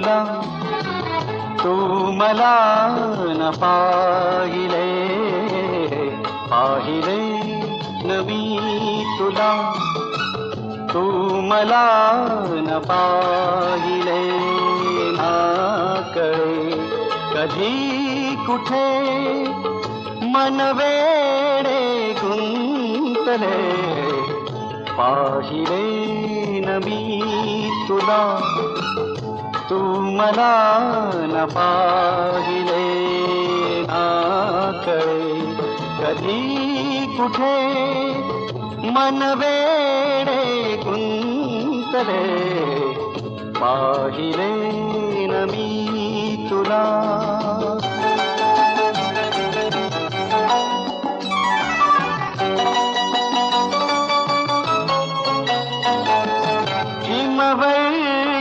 तुला तू मला न पाहिले पाहिले न मी तुला तू मला न पाहिले ना कळे कधी कुठे मन वेडे गुंतले पाहिले न मी तुला तू मला न पाहिले ना कळे कधी कुठे मन वेडे गुंतले पाहिले न मी तुला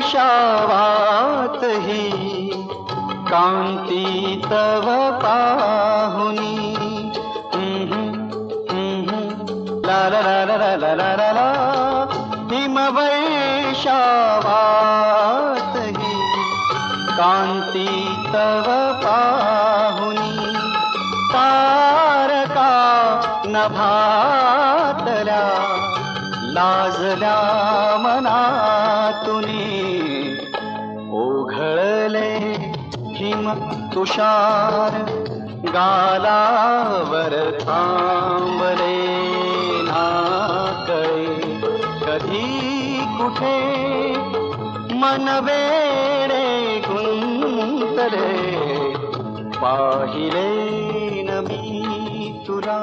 वर्षावात ही कांती तव पाहुनी ला ला ला ला ला ला ला ला हिम वर्षावात ही कांती तव पाहुनी तारका नभातल्या लाजल्या मनातुनी ओघळले हिम तुषार गालावर थांबले ना कळे कधी कुठे मन वेडे गुंतले पाहिले न मी तुला